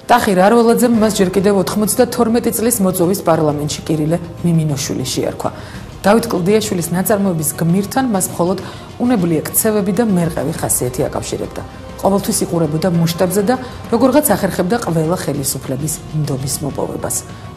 ტახირ არველაძემ მას ჯერ კიდევ 92 წლის მოწვევის პარლამენტში კირილე მიმინოშვილი შეარქვა. დავით კლდიაშვილის ნაწარმოების გმირთან მას მხოლოდ უნებლიე ქცევები და მერყევი ხასიათი აკავშირებდა. ყოველთვის იყურებოდა მუშტებზე და როგორღაც ახერხებდა ყველა ხელისუფლების ნდობის მოპოვებას.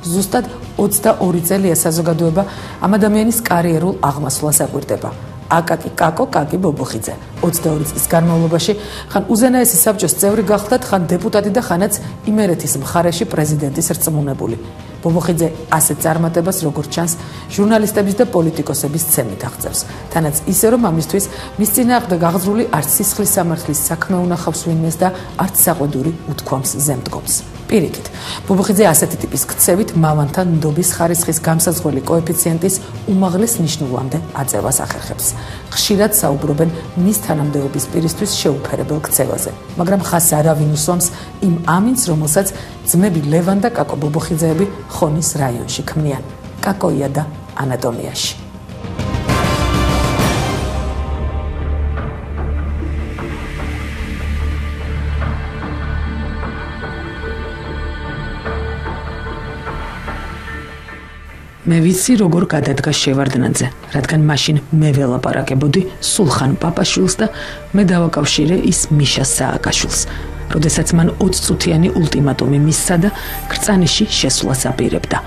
ზუსტად 22 წელია საზოგადოება ამ ადამიანის კარიერულ აღმასვლას აკვირდება. აკაკი კაკო კაკი ბობოხიძე 22 წლის განმავლობაში ხან უზენაესი საბჭოს წევრი გახდათ, ხან დეპუტატი და ხანაც იმერეთის მხარეში პრეზიდენტის რწმუნებული. ბობოხიძე ასეთ წარმატებას, როგორც ჩანს, ჟურნალისტების და პოლიტიკოსების ცემით აღწევს. თანაც ისე, რომ ამისთვის მის წინააღმდეგ აღძრული არც სისხლის სამართლის საქმე უნახავს ვინმეს და არც საყვედური უთქვამს ზემდგომს. პირიქით, ბობოხიძე ასეთი ტიპის ქცევით მავანთა ნდობის ხარისხის გამსაზღვრელი კოეფიციენტის უმაღლეს ნიშნულამდე აწევას ახერხებს. ხშირად საუბრობენ მის თანამდებობის პირისთვის შეუფერებელ ქცევაზე, მაგრამ ხაზს არავინ უსვამს იმ ამინს, რომელსაც ძმები ლევან და კაკო ბობოხიძეები ხონის რაიონში ქმნიან. კაკოია და ანატომიაში. მე ვიცი როგორ გადადგა შევარდნაძე, რადგან მაშინ მე ველაპარაკებოდი სულხან პაპაშვილს და მე დავაკავშირე ის მიშა სააკაშვილს. როდესაც მან 20 წუთიანი ულტიმატუმი მისცა და ქრწანიში შესვლას აპირებდა.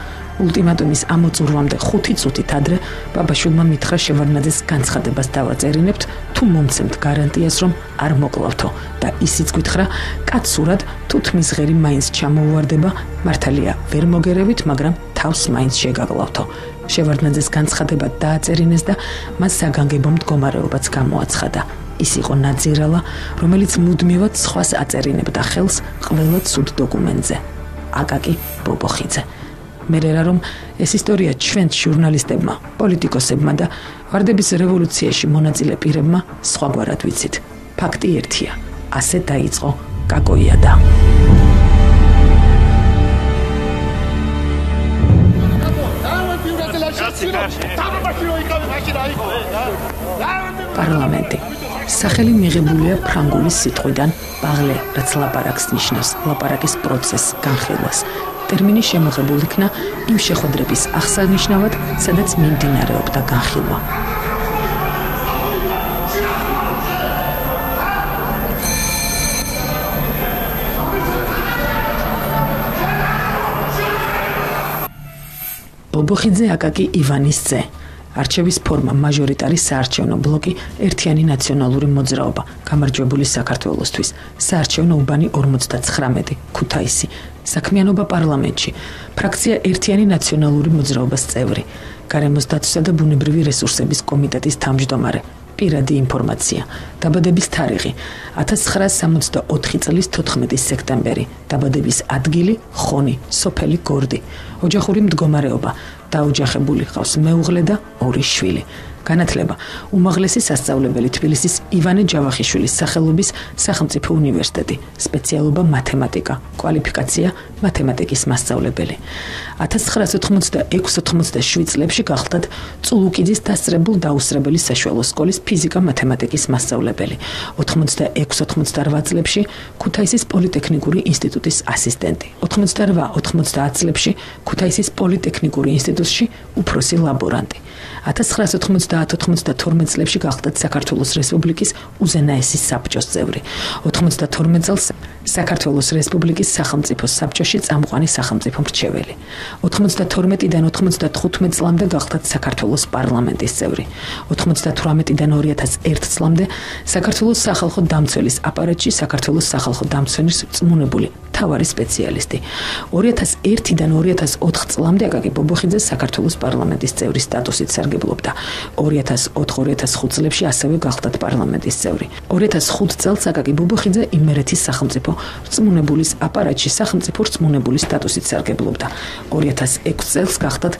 ულტიმატუმის ამოწურვამდე 5 წუთით ადრე პაპაშვილმა მითხრა შევარდნაძეს განცხადებას დავაწერინებთ, თუ მომცემთ გარანტიას, რომ არ მოკლავთო და ისიც გითხრა, კაცურად თუ თმის ღერი მაინც ჩამოუვარდება, მართალია ვერ მოგერევით, მაგრამ თავს მაინც შეგაკლავთო. შევარდნაძეს განცხადება დააწერინეს და მას საგანგებო მდგომარეობაც გამოაცხადა. ის იყო ნაძირალა, რომელიც მუდმივად სხვას აწერინებდა ხელს ყველა ცუდ დოკუმენტზე. აკაკი ბობოხიძე. მერერა რომ ეს ისტორია ჩვენ ჟურნალისტებმა, პოლიტიკოსებმა და ვარდების რევოლუციაში მონაწილე პირებმა სხვაგვარად ვიცით. ფაქტი ერთია, ასე დაიწყო კაკოიადა. პარლამენტი. სახელი მიღებულია ფრანგული სიტყვიდან პაღლე, რაც ლაპარაკს ნიშნავს, ლაპარაკის პროცესს, განხილვას. ტერმინი შემოღებულ იქნა იმ შეხვედრების აღსანიშნავად, სადაც მიმდინარეობდა განხილვა. ბობოხიძე აკაკი ივანის ძე. არჩევის ფორმა მაჟორიტარი საარჩევნო ბლოკი ერთიანი ნაციონალური მოძრაობა გამარჯვებული საქართველოსთვის საარჩევნო უბანი 59 ქუთაისი საქმიანობა პარლამენტში ფრაქცია ერთიანი ნაციონალური მოძრაობის წევრი გარემოს დაცვისა და ბუნებრივი რესურსების კომიტეტის თავმჯდომარე პირადი ინფორმაცია დაბადების თარიღი 1964 წლის 14 სექტემბერი დაბადების ადგილი ხონი სოფელი გორდი ოჯახური მდგომარეობა დაოჯახებული ყავს მეუღლე და 2 შვილი. განათლება უმაღლესი სასწავლებელი თბილისის ივანე ჯავახიშვილის სახელობის სახელმწიფო უნივერსიტეტი, სპეციალობა მათემატიკა, კვალიფიკაცია მათემატიკის მასწავლებელი. 1986-87 წლებში გახლდათ წულუკიძის დასწრებულ დაუსწრებელი საშუალო სკოლის ფიზიკა-მათემატიკის მასწავლებელი. 86-88 წლებში ქუთაისის პოლიტექნიკური ინსტიტუტის ასისტენტი. 88-90 წლებში ქუთაისის პოლიტექნიკური ინსტიტუტში უფროსი ლაბორანტი. 1990-92 წლებში გახლდათ საქართველოს რესპუბლიკის უზენაესი საბჭოს წევრი. 92 წელს საქართველოს რესპუბლიკის სახელმწიფო საბჭოში წამყვანი სახელმწიფო მრჩეველი. 92-დან 95 წლამდე გახლდათ საქართველოს პარლამენტის წევრი. 98-დან 2001 წლამდე საქართველოს სახალხო დამცველის აპარატში საქართველოს სახალხო დამცველის წმუნებული მთავარი სპეციალისტი. 2001-დან 2004 წლამდე აკაკი ბობოხიძე საქართველოს პარლამენტის წევრის სტატუსით სარგებლობდა. 2004-2005 წლებში ასევე გახლდათ პარლამენტის წევრი. 2005 წელს აკაკი ბობოხიძე იმერეთის სახელმწიფო რწმუნებულის აპარატში სახელმწიფო რწმუნებულის სტატუსით სარგებლობდა. 2006 წელს გახლდათ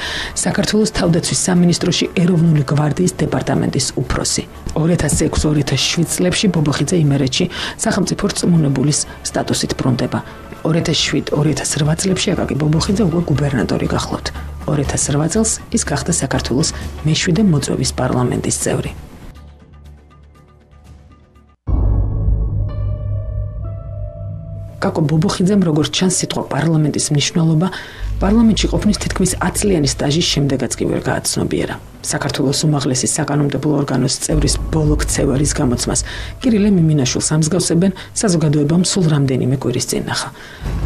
საქართველოს თავდაცვის სამინისტროში ეროვნული გვარდიის დეპარტამენტის უფროსი. 2006-2007 წლებში ბობოხიძე იმერეთში სახელმწიფო რწმუნებულის სტატუსით ბრუნდება. 2007-2008 წლებში აკაკი ბობოხიძე უკვე გუბერნატორი გახლავთ. 2008 წელს ის გახდა საქართველოს მე-7 მოწვევის პარლამენტის წევრი. კაკო ბობოხიძემ როგორც ჩანს სიტყვა პარლამენტის მნიშვნელობა პარლამენტში ყოფნის თითქმის 10 წლიანი სტაჟის შემდეგაც კი ვერ გააცნობიერა. საქართველოს უმაღლესი საკანონმდებლო ორგანოს წევრის ბოლო ქცევა, რის გამოცმას კირილე მიმინაშვილს ამსგავსებენ, საზოგადოებამ სულ რამდენიმე კვირის წინ ნახა.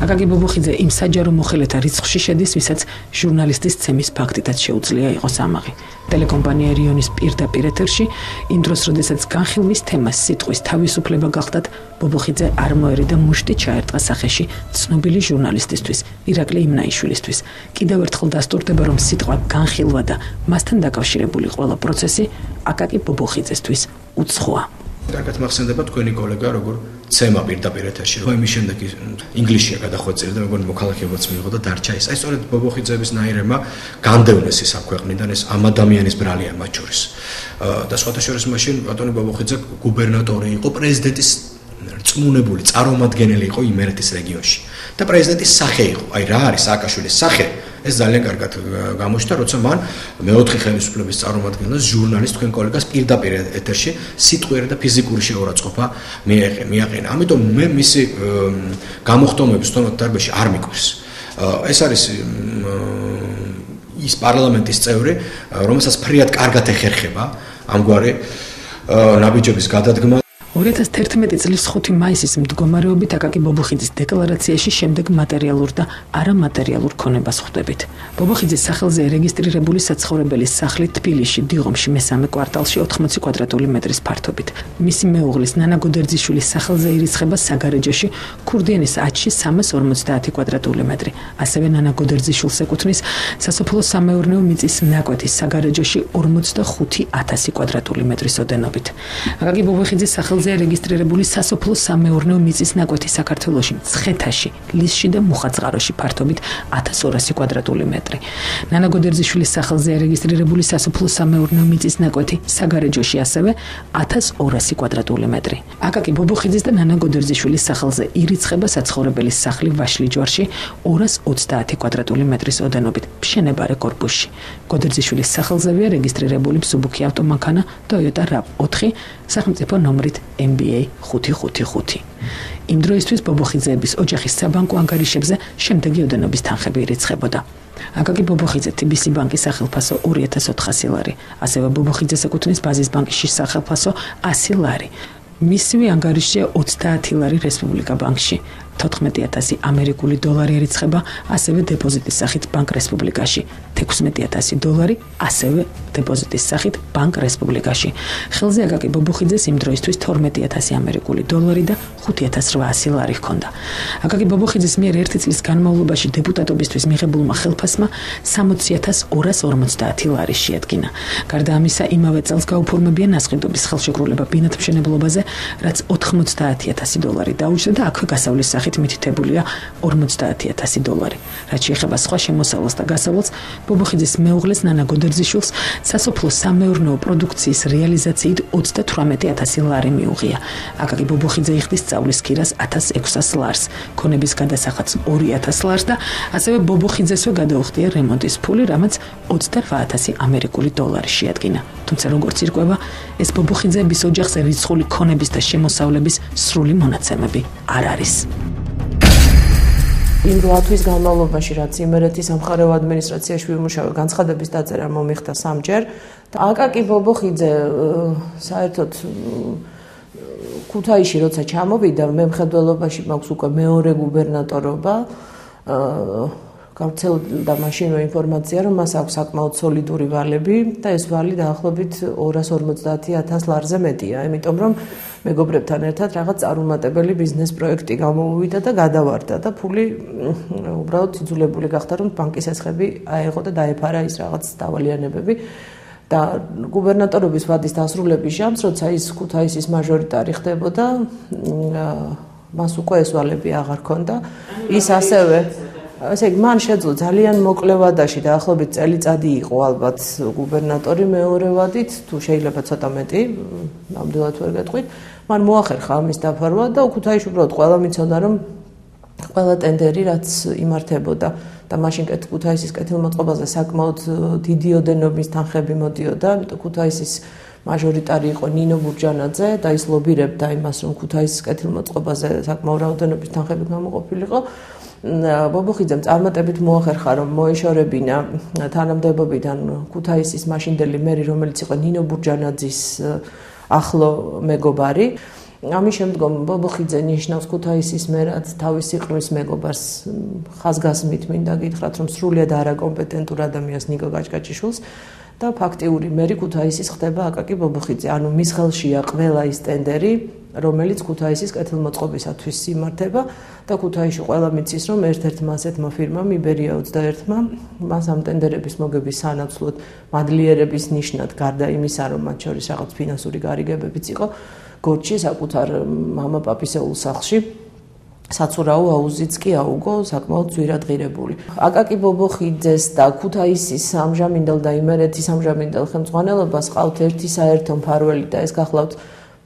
აკაკი ბობოხიძე იმ საჯარო მოხელეთა რიცხვში შედის, ვისაც ჟურნალისტის ცემის ფაქტითაც შეუძლია იყოს ამაღი. ტელეკომპანია რიონის პირდაპირ ეთერში იმ დროს, როდესაც განხილვის თემას სიტყვის თავისუფლება გახდათ, ბობოხიძე არ მოერიდა მუშტი ჩაერტყა სახეში ცნობილი ჟურნალისტისთვის, ირაკლი იმნაიშვილისთვის. კიდევ ერთხელ დასტურდება, რომ სიტყვა განხილვა და მასთან დაკავშირებული ყველა პროცესი აკაკი ბობოხიძესთვის უცხოა. კარგად მახსენდება თქვენი კოლეგა როგორ ცემა პირდაპირ ეთერში, რომ იმის შემდეგ ინგლისშია გადახვეწილი და როგორ მოქალაქეობაც მიიღო და დარჩა ის. აი სწორედ ბობოხიძეების ნაირებმა განდევნეს ის ამ ქვეყნიდან, ეს ამ ადამიანის ბრალია მათ შორის. და სხვათა შორის მაშინ ბატონი ბობოხიძე გუბერნატორი იყო, პრეზიდენტის წმუნებული წარმომადგენელი იყო იმერეთის რეგიონში და პრეზიდენტის სახე იყო. აი რა არის სააკაშვილის სახე? ეს ძალიან კარგად გამოჩნდა, როცა მან მეოთხე ხელისუფლების წარმომადგენელს ჟურნალისტ თქვენ კოლეგას პირდაპირ ეთერში სიტყვიერი და ფიზიკური შეურაცხყოფა მიაყენა. ამიტომ მე მისი გამოხდომების თონოთ დარბაში არ მიკვირს. ეს არის ის პარლამენტის წევრი, რომელსაც ფრიად კარგად ეხერხება ამგვარი ნაბიჯების გადადგმა. 2011 წლის 5 მაისის მდგომარეობით აკაკი ბობოხიძის დეკლარაციაში შემდეგ მატერიალურ და არამატერიალურ ქონებას ხვდებით. ბობოხიძის სახელზე რეგისტრირებული საცხოვრებელი სახლი თბილისში, დიღომში, მესამე კვარტალში 80 კვადრატული მეტრის ფართობით. მისი მეუღლის ნანა გოდერძიშვილის სახელზე ირიცხება საგარეჯოში, ქურდიანის 10-ში 350 კვადრატული მეტრი. ასევე ნანა გოდერძიშვილს ეკუთვნის სასოფლო-სამეურნეო მიწის ნაკვეთის საგარეჯოში 45,000 კვადრატული მეტრის ოდენობით. აკაკი ბობოხიძის სახელზე რეგისტრირებული სასოფლო-სამეურნეო მიწის ნაკვეთი საქართველოში, ცხეთაში, ლისში და მუხაწყაროში ფართობით 1200 კვადრატული მეტრი. ნანა გოდერძიშვილის სახელზე რეგისტრირებული სასოფლო-სამეურნეო მიწის ნაკვეთი საგარეჯოში ასევე 1200 კვადრატული მეტრი. აკაკი ბობოხიძის და ნანა გოდერძიშვილის სახელზე ირიცხება საცხოვრებელი სახლი ვაშლიჯვარში 230 კვადრატული მეტრის ოდენობით, მშენებარე კორპუსში. გოდერძიშვილის სახელზევია რეგისტრირებული მსუბუქი ავტომანქანა Toyota RAV4 სახელმწიფო ნომრით MBA 555. იმ დროისთვის ბობოხიძეების ოჯახის საბანკო ანგარიშებზე შემდეგი ოდენობის თანხები ირიცხებოდა. აკაკი ბობოხიძე TBC ბანკის სახელფასო 2400 ლარი, ასევე ბობოხიძეს ეკუთვნის ბაზის ბანკის სახელფასო 100 ლარი. მისივე ანგარიშია 30 ლარი რესპუბლიკა ბანკში. 14,000 ამერიკული დოლარი ირიცხება, ასევე დეპოზიტის სახით ბანკ რესპუბლიკაში. 16,000 დოლარი, ასევე დეპოზიტის სახით ბანკ რესპუბლიკაში. ხელზე აკაკი ბობოხიძეს იმ დროისთვის 12,000 ამერიკული დოლარი და 5,800 ლარი ჰქონდა. აკაკი ბობოხიძეს მიერ 1 წლის განმავლობაში დეპუტატობისთვის მიღებულმა ხელფასმა 60,250 ლარი შეადგინა. გარდა ამისა, იმავე წელს გაუფორმებია ნასყიდობის ხელშეკრულება ბინათმშენებლობაზე, რაც 90,000 დოლარი დაუჭდა და აქვე გასავლის მითითებულია 50,000 დოლარი. რაც შეეხება სხვა შემოსავალს და გასავალს, ბობოხიძის მეუღლეს ნანა გოდერძიშვილს სასოფლო-სამეურნეო პროდუქციის რეალიზაციით 38,000 ლარი მიუღია. აკაკი ბობოხიძე იხდის სწავლის ქირას 1,600 ლარს, ქონების გადასახადს 2,000 ლარს და ასევე ბობოხიძესვე გადაუხდია რემონტის ფული, რამაც 28,000 ამერიკული დოლარი შეადგინა. თუმცა როგორც ირკვევა, ეს ბობოხიძეების ოჯახს რიცხული ქონების და შემოსავლების სრული მონაცემები არ არის. იმ 8 თვის განმავლობაში, რაც იმერეთის სამხარეო ადმინისტრაციაში ვიმუშავე, განცხადების დაწერა მომიხდა 3 ჯერ. აკაკი ბობოხიძე საერთოდ ქუთაისში როცა ჩამოვიდა, მე მხედველობაში მაქვს უკვე მეორე გუბერნატორობა. გავრცელდა მაშინვე ინფორმაცია, რომ მას აქვს საკმაოდ სოლიდური ვალები და ეს ვალი დაახლოებით 250,000 ლარზე მეტია, იმიტომ რომ მეგობრებთან ერთად რაღაც წარუმატებელი ბიზნეს პროექტი გამოუვიდა და გადავარდა და ფული უბრალოდ იძულებული გახდა, რომ ბანკის ესხები აეღო და დაეფარა ის რაღაც დავალიანებები. და გუბერნატორობის ვადის დასრულების ჟამს, როცა ის ქუთაისის მაჟორიტარი ხდებოდა, მას უკვე ეს ვალები აღარ ჰქონდა. ის ასევე ესე იგი, მან შეძლო ძალიან მოკლე ვადაში დაახლოებით წელიწადი იყო ალბათ გუბერნატორი მეორე ვადით, თუ შეიძლება ცოტა მეტი, ნამდვილად ვერ გეტყვით. მან მოახერხა ამის დაფარვა და ქუთაისში უბრალოდ ყველა მიცოდა, რომ ყველა ტენდერი რაც იმართებოდა და მაშინ ქუთაისის კეთილმოწყობაზე საკმაოდ დიდი ოდენობის თანხები მოდიოდა, ამიტომ ქუთაისის მაჟორიტარი იყო ნინო ბურჯანაძე და ის ლობირებდა იმას, რომ ქუთაისის კეთილმოწყობაზე საკმაო რაოდენობის თანხები გამოყოფილიყო. ბობოხიძემ წარმატებით მოახერხა, რომ მოეშორებინა თანამდებობიდან ქუთაისის მაშინდელი მერი, რომელიც იყო ნინო ბურჯანაძის ახლო მეგობარი. ამის შემდგომ ბობოხიძე ნიშნავს ქუთაისის მერად თავის სიყრმის მეგობარს ხაზგასმით მინდა გითხრათ, რომ სრულიად არაკომპეტენტურ ადამიანს ნიკო გაჭკაჭიშვილს და ფაქტიური მერი ქუთაისის ხდება აკაკი ბობოხიძე. ანუ მის ხელშია ყველა ის ტენდერი, რომელიც ქუთაისის კეთილმოწყობისათვის იმართება და ქუთაისში ყველა მიცის, რომ ერთ-ერთმა ასეთმა ფირმამ იბერია 21-მა მას ამ ტენდერების მოგების სანაცვლოდ მადლიერების ნიშნად გარდა იმისა, რომ მათ შორის რაღაც ფინანსური გარიგებებიც იყო, გორჩი საკუთარ მამა პაპისეულ სახლში საცურაო აუზიც კი აუგო საკმაოდ ძვირადღირებული. აკაკი ბობოხიძეს და ქუთაისის ამჟამინდელ და იმერეთის ამჟამინდელ ხელმძღვანელობას ყავთ ერთი საერთო მფარველი და ეს გახლავთ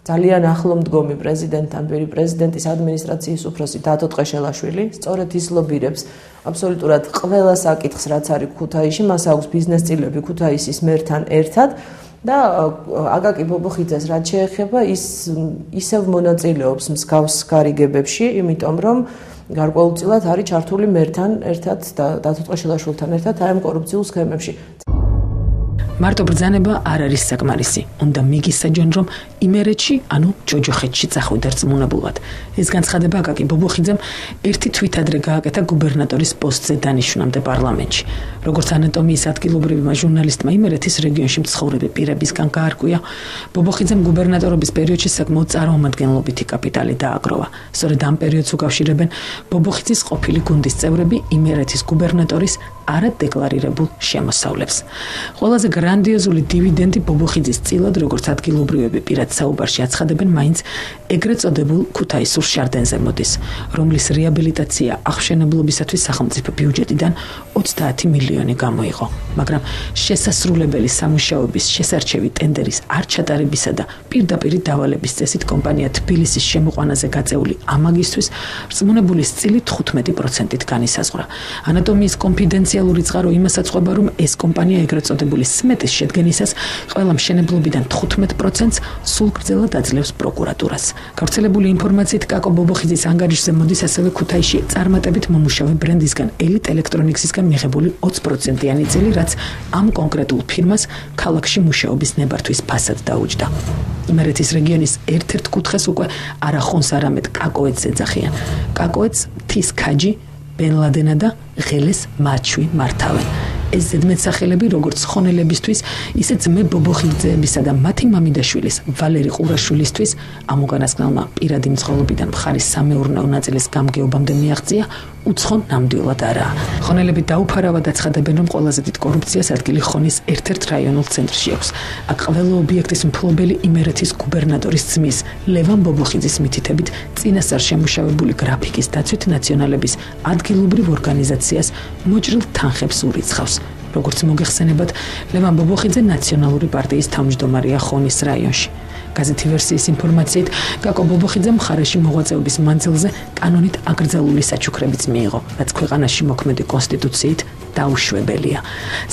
ძალიან ახლომდგომი პრეზიდენტთან, ბერი პრეზიდენტის ადმინისტრაციის უფროსი დათო ტყეშელაშვილი. სწორედ ის ლობირებს აბსოლუტურად ყველა საკითხს, რაც არის ქუთაისში, მას აქვს ბიზნესწილები ქუთაისის მერთან ერთად. და აკაკი ბობოხიძეს რაც შეეხება ის ისევ მონაწილეობს მსგავს გარიგებებში, იმიტომ რომ გარკვეულწილად არის ჩართული მერთან ერთად და დათო ტყეშელაშვილთან ერთად აი ამ კორუფციულ სქემებში. მარტო ბრძანება არ არის საკმარისი. უნდა მიგისაჯონ, რომ იმერეთში, ანუ ჯოჯოხეთში წახვიდა რწმუნებულად. ეს განცხადება აკაკი ბობოხიძემ ერთი თვით ადრე გააკეთა გუბერნატორის პოსტზე დანიშვნამდე პარლამენტში. როგორც ანატომიის ადგილობრივმა ჟურნალისტმა იმერეთის რეგიონში მცხოვრები პირებისგან გაარკვია, ბობოხიძემ გუბერნატორობის პერიოდში საკმაოდ წარმომადგენლობითი კაპიტალი დააგროვა. სწორედ ამ პერიოდს უკავშირებენ ბობოხიძის ყოფილი გუნდის წევრები იმერეთის გუბერნატორის არადეკლარირებულ შემოსავლებს. ყველაზე გრანდიოზული დივიდენდი ბობოხიძის წილად, როგორც ადგილობრივები პირად საუბარში აცხადებენ, მაინც ეგრეთ წოდებულ ქუთაისურ შარდენზე მოდის, რომლის რეაბილიტაცია აღშენებლობისათვის სახელმწიფო ბიუჯეტიდან 30 მილიონი გამოიღო. მაგრამ შესასრულებელი სამუშაოების შესარჩევი ტენდერის არ ჩატარებისა და პირდაპირ დავალების წესით კომპანია თბილისის შემოყვანაზე გაწეული ამაგისთვის რწმუნებულის წილი 15%-ით განისაზღვრა. ანატომიის კონფიდენციალური წყარო იმას აწყობა, რომ ეს კომპანია ეგრეთ წოდებული სმეტის შედგენისას ყველა მშენებლობიდან 15%-ს სულ გრძელად აძლევს პროკურატურას. გავრცელებული ინფორმაციით კაკო ბობოხიძის ანგარიშზე მოდის ასევე ქუთაისში წარმატებით მომუშავე ბრენდისგან ელიტ ელექტრონიქსისგან მიღებული 20%-იანი წილი, რაც ამ კონკრეტულ ფირმას ქალაქში მუშაობის ნებართვის ფასად დაუჯდა. იმერეთის რეგიონის ერთ-ერთ კუთხეს უკვე არახონს არამედ კაკოეცს ეძახიან. კაკოეცს მთის ქაჯი, ბენ ლადენა და ღელეს მარჩვი მართავენ. ეს ზედმეტსახელები როგორც ხონელებისთვის, ისე ძმე ბობოხიძეებისა და მათი მამიდაშვილის ვალერი ყურაშვილისთვის ამ უკანასკნელმა პირადი მცხოვრობიდან მხარის სამეურნეო ნაწილის გამგეობამდე მიაღწია, უცხო ნამდვილად არაა. ხონელები დაუფარავად აცხადებენ, რომ ყველაზე დიდ კორუფციას ადგილი ხონის ერთ-ერთ რაიონულ ცენტრში აქვს. აქ ყველა ობიექტის მფლობელი იმერეთის გუბერნატორის ძმის ლევან ბობოხიძის მითითებით წინასწარ შემუშავებული გრაფიკის დაცვით ნაციონალების ადგილობრივ ორგანიზაციას მოჭრილ თანხებს ურიცხავს. როგორც მოგეხსენებათ, ლევან ბობოხიძე ნაციონალური პარტიის თავმჯდომარეა ხონის რაიონში. გაზეთი ვერსიის ინფორმაციით, კაკო ბობოხიძე მხარეში მოღვაწეობის მანძილზე კანონით აკრძალული საჩუქრებიც მიიღო, რაც ქვეყანაში მოქმედი კონსტიტუციით დაუშვებელია.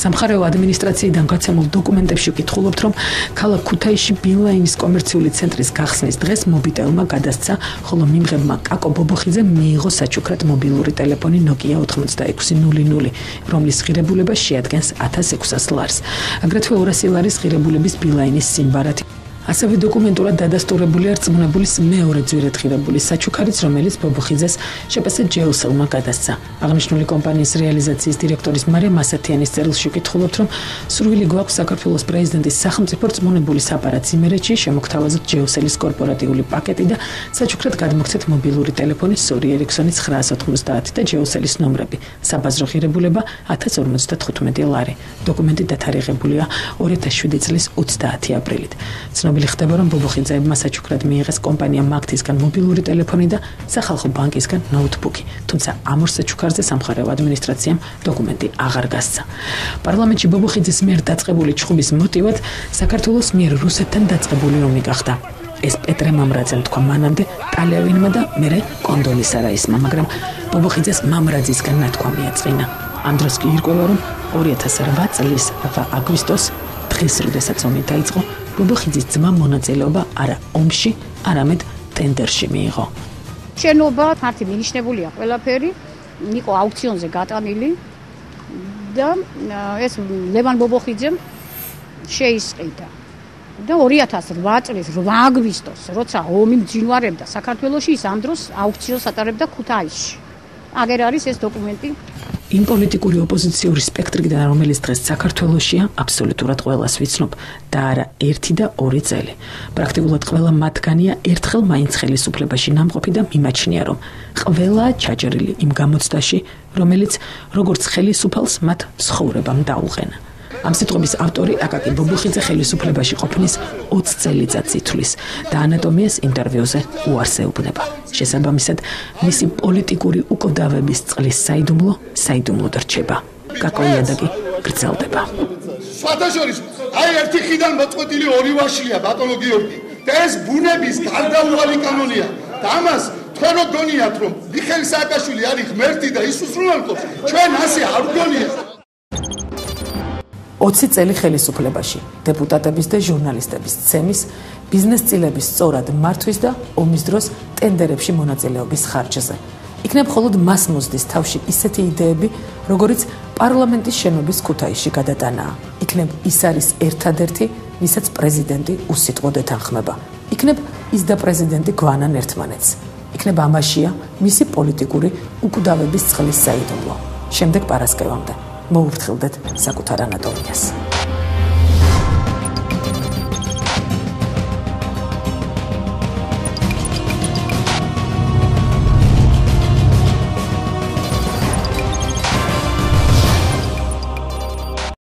სამხარეო ადმინისტრაციიდან გაცემულ დოკუმენტებში ვკითხულობთ, რომ ქალაქ ქუთაისში ბილაინის კომერციული ცენტრის გახსნის დღეს მობიტელმა გადასცა, ხოლო მიმღებმა კაკო ბობოხიძემ მიიღო საჩუქრად მობილური ტელეფონი Nokia 8600, რომლის ღირებულება შეადგენს 1600 ლარს. აგრეთვე 200 ლარის ღირებულების ბილაინის სიმბარათი. ასევე დოკუმენტურად დადასტურებულია რწმუნებულის მეორე ძვირად ღირებული საჩუქარიც, რომელიც ბობოხიძეს შპს ჯეოსელმა გადასცა. აღნიშნული კომპანიის რეალიზაციის დირექტორის მარია მასათიანის წერილში ვკითხულობთ, რომ სურვილი გვაქვს საქართველოს პრეზიდენტის სახელმწიფო რწმუნებულის აპარატს იმერეთში შემოგთავაზოთ ჯეოსელის კორპორატიული პაკეტი და საჩუქრად გადმოგცეთ მობილური ტელეფონი Sony Ericsson 990 და ჯეოსელის ნომრები. საბაზრო ღირებულება 1055 ლარი. დოკუმენტი დათარიღებულია 2007 წლის 30 აპრილით. ცნობილი ხდება, რომ ბობოხიძეებმა საჩუქრად მიიღეს კომპანია მაგთისგან მობილური ტელეფონი და სახალხო ბანკისგან ნოუთბუქი, თუმცა ამ ორ საჩუქარზე სამხარეო ადმინისტრაციამ დოკუმენტი აღარ გასცა. პარლამენტში ბობოხიძის მიერ დაწყებული ჩხუბის მოტივად საქართველოს მიერ რუსეთთან დაწყებული ომი გახდა. ეს პეტრე მამრაძემ თქვა მანამდე ტალევინმა და მერე კონდოლის არაისმა, მაგრამ ბობოხიძეს მამრაძისგან ნათქვა მიაწყინა. ამ დროს კი ირკვევა, რომ 2008 წლის 8 აგვისტოს დღეს, როდესაც ომი დაიწყო, ბობოხიძის ძმა მონაწილეობა არა ომში, არამედ ტენდერში მიიღო. შენობა მართი მინიშნებულია ყველაფერი, იყო აუქციონზე გატანილი და ეს ლევან ბობოხიძემ შეისყიდა. და 2008 წლის 8 აგვისტოს, როცა ომი მძინვარებდა საქართველოში, ის ამ დროს აუქციონს ატარებდა ქუთაისში. აგერ არის ეს დოკუმენტი. იმ პოლიტიკური ოპოზიციური სპექტრიდან, რომელიც დღეს საქართველოშია, აბსოლუტურად ყველას ვიცნობ და არა 1 და 2 წელი. პრაქტიკულად ყველა მათგანია ერთხელ მაინც ხელისუფლებაში ნამყოფი და მიმაჩნია, რომ ყველაა ჩაჭრილი იმ გამოცდაში, რომელიც როგორც ხელისუფალს მათ ცხოვრებამ დაუყენა. ამ სიტყვების ავტორი აკაკი ბობოხიძე ხელისუფლებაში ყოფნის 20 წელიწადს ითვლის და ანატომიას ინტერვიუზე უარს ეუბნება. შესაბამისად, მისი პოლიტიკური უკვდავების წყლის საიდუმლოდ რჩება. კაკოიადაკი გრძელდება. სხვათაშორის, აი ერთი ხიდან მოწყვეტილი 2 ვაშლია ბატონო გიორგი. და ეს ბუნების გარდაუვალი კანონია. და ამას თქვენ რო გონიათ, რომ მიხეილ სააკაშვილი არის ღმერთი და ის უსრულელყოფს, ჩვენ ასე არ გონიათ. 20 წელი ხელისუფლებაში, დეპუტატების და ჟურნალისტების ცემის, ბიზნესწილების სწორად მართვის და ომის დროს ტენდერებში მონაწილეობის ხარჯზე. იქნებ მხოლოდ მას მოსდის თავში ისეთი იდეები, როგორიც პარლამენტის შენობის ქუთაისში გადატანაა. იქნებ ის არის ერთადერთი, ვისაც პრეზიდენტი უსიტყვოდ ეთანხმება. იქნებ ის და პრეზიდენტი გვანან ერთმანეთს. იქნებ ამაშია მისი პოლიტიკური უკვდავების წყლის საიდუმლო. შემდეგ პარასკევამდე მოუფრთხილდეთ საკუთარ ანატომიას.